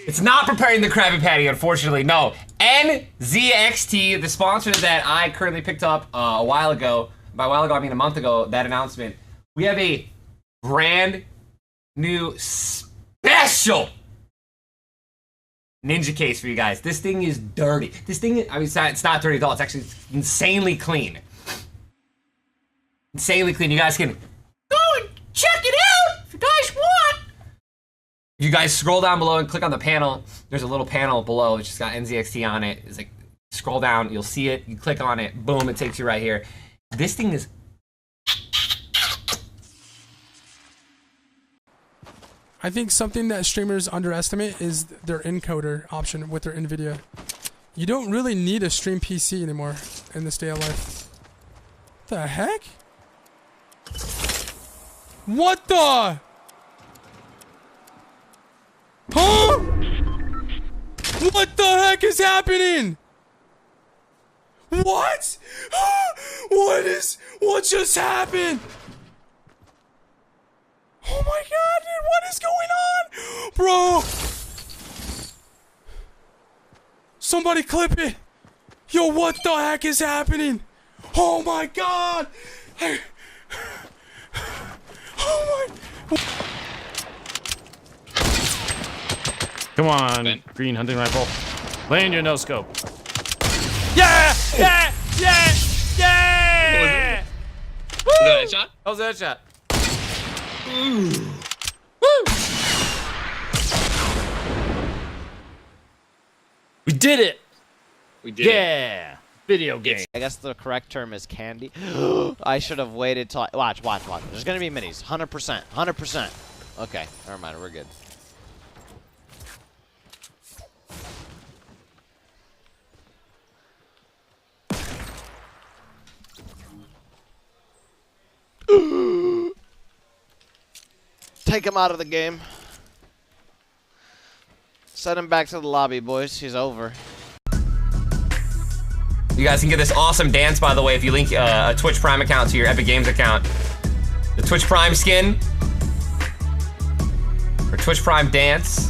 It's not preparing the Krabby Patty, unfortunately. No. Nzxt, the sponsor that I currently picked up a while ago. By a while ago, I mean a month ago, that announcement. We have a brand new special ninja case for you guys. This thing is dirty. This thing, I mean, it's not dirty at all. It's actually insanely clean. Insanely clean. You guys can go and check it out if you guys want. If you guys scroll down below and click on the panel, there's a little panel below. It's just got Nzxt on it. It's like, scroll down, you'll see it. You click on it, boom, it takes you right here. This thing is... I think something that streamers underestimate is their encoder option with their NVIDIA. You don't really need a stream PC anymore in this day of life. What the heck? What the? Huh? What the heck is happening? What? What just happened? Oh my god, dude, what is going on? Bro! Somebody clip it! Yo, what the heck is happening? Oh my god! Oh my... Come on, green hunting rifle. Land your no scope. Yeah! Yeah! Yeah! Yeah! Was that a shot? That was a headshot. Woo! We did it! We did it. Yeah! Video game. I guess the correct term is candy. I should have waited till watch. There's gonna be minis. 100%. 100%. Okay, never mind. We're good. Take him out of the game. Send him back to the lobby, boys. He's over. You guys can get this awesome dance, by the way, if you link a Twitch Prime account to your Epic Games account. The Twitch Prime skin. Or Twitch Prime dance.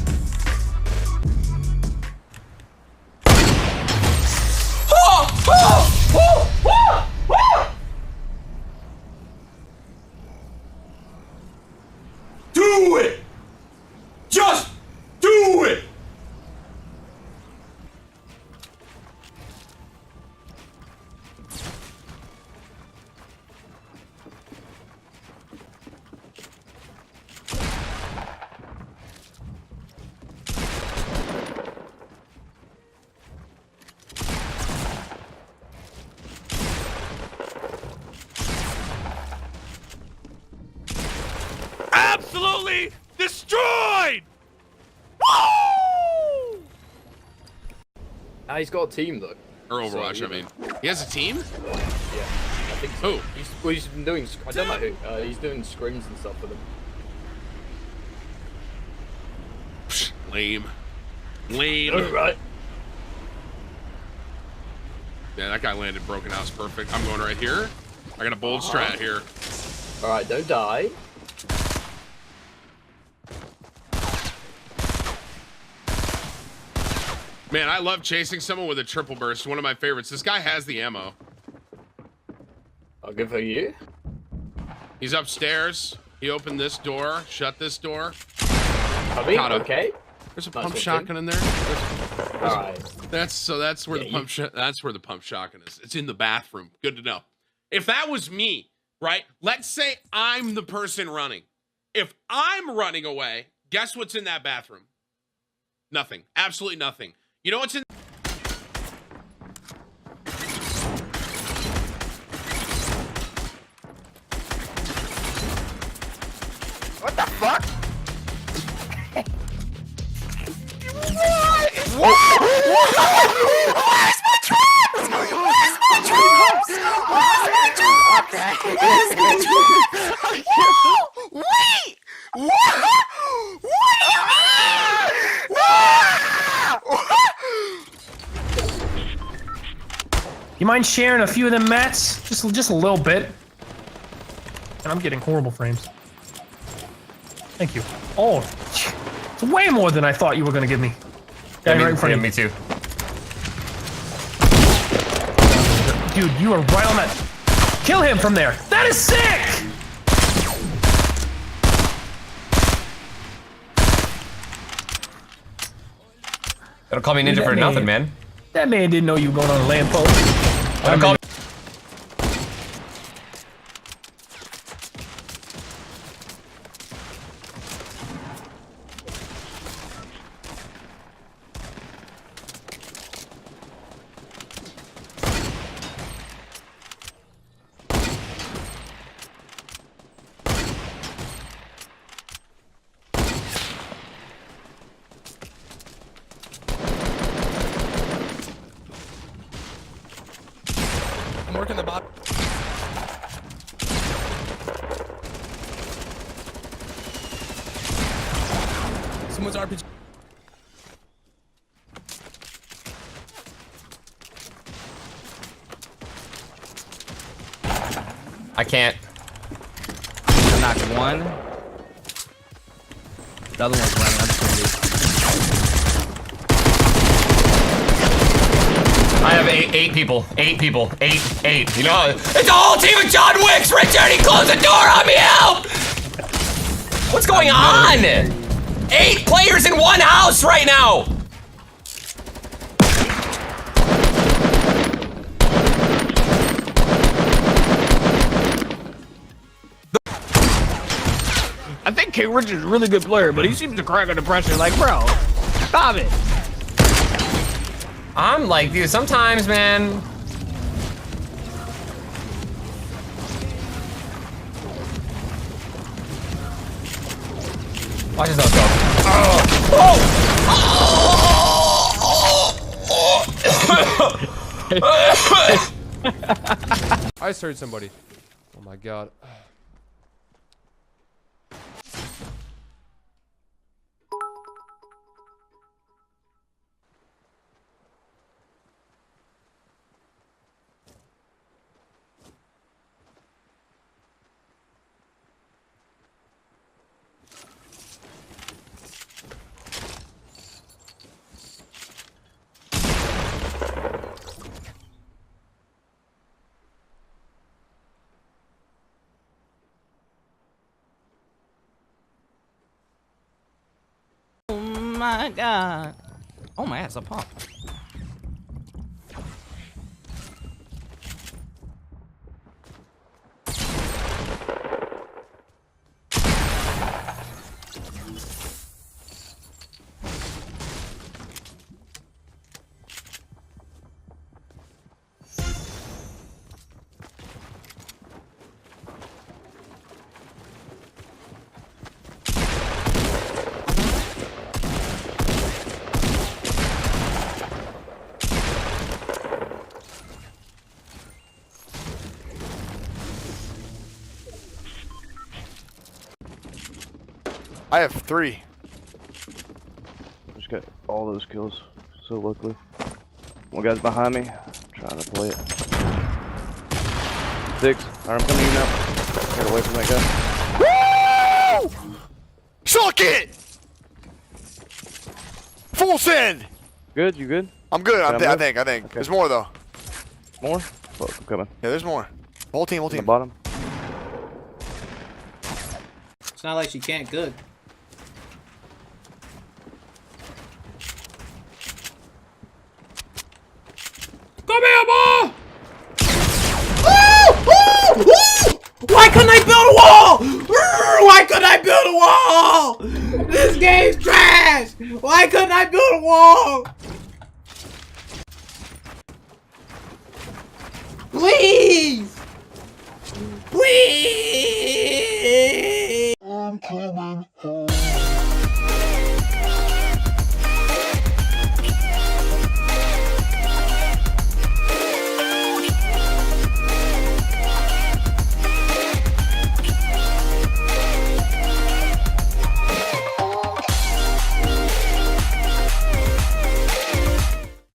Do it! Just do it! Absolutely destroyed! Woo! He's got a team though. Or Overwatch, So, I mean. He has a team? Yeah, I think so. Who? He's been doing, I don't know who, he's doing screams and stuff for them. Psh, lame. Lame. Oh, right. Yeah, that guy landed broken house perfect. I'm going right here. I got a bold strat here. Alright, don't die. Man, I love chasing someone with a triple burst. One of my favorites. This guy has the ammo. I'll give her you. He's upstairs. He opened this door, shut this door. I mean, Got him. okay. There's a Nice pump one, shotgun in there. Alright. That's where Yeah, the pump that's where the pump shotgun is. It's in the bathroom. Good to know. If that was me, right? Let's say I'm the person running. If I'm running away, guess what's in that bathroom? Nothing. Absolutely nothing. You know what's in? What the fuck? Where's my traps? Where's my traps? Where's my traps? Where's my traps? Wait! What? What? You mind sharing a few of them mats? Just a little bit. And I'm getting horrible frames. Thank you. Oh, it's way more than I thought you were gonna give me. Guy right in front of you. Me too. Dude, you are right on that. Kill him from there. That is sick! Don't call me ninja for nothing, man. That man didn't know you were going on a lamppost. Don't call me. I'm working the bot. Someone's RPG. I can't. I knocked one. The other one's running. I'm just gonna leave. I have eight people. 8 people. 8. You know, it's a whole team of John Wicks! Richard, he closed the door on me! Help! What's going on? 8 players in one house right now! I think King Richard's a really good player, but he seems to crack under pressure. Like, bro, stop it. I'm like, dude, sometimes, man. Watch yourself go. I just heard somebody. Oh my god. Oh my god. Oh my ass, a pop. I have 3. Just got all those kills so luckily. One guy's behind me, trying to play it. 6. Alright, I'm coming to you now. Get away from that guy. Woo! Suck it! Full send! Good, you good? I'm good, I think. Okay. There's more though. More? Fuck, I'm coming. Yeah, there's more. Whole team. The bottom. It's not like she can't cook. Come here, boy! Why couldn't I build a wall? Why couldn't I build a wall? This game's trash! Why couldn't I build a wall?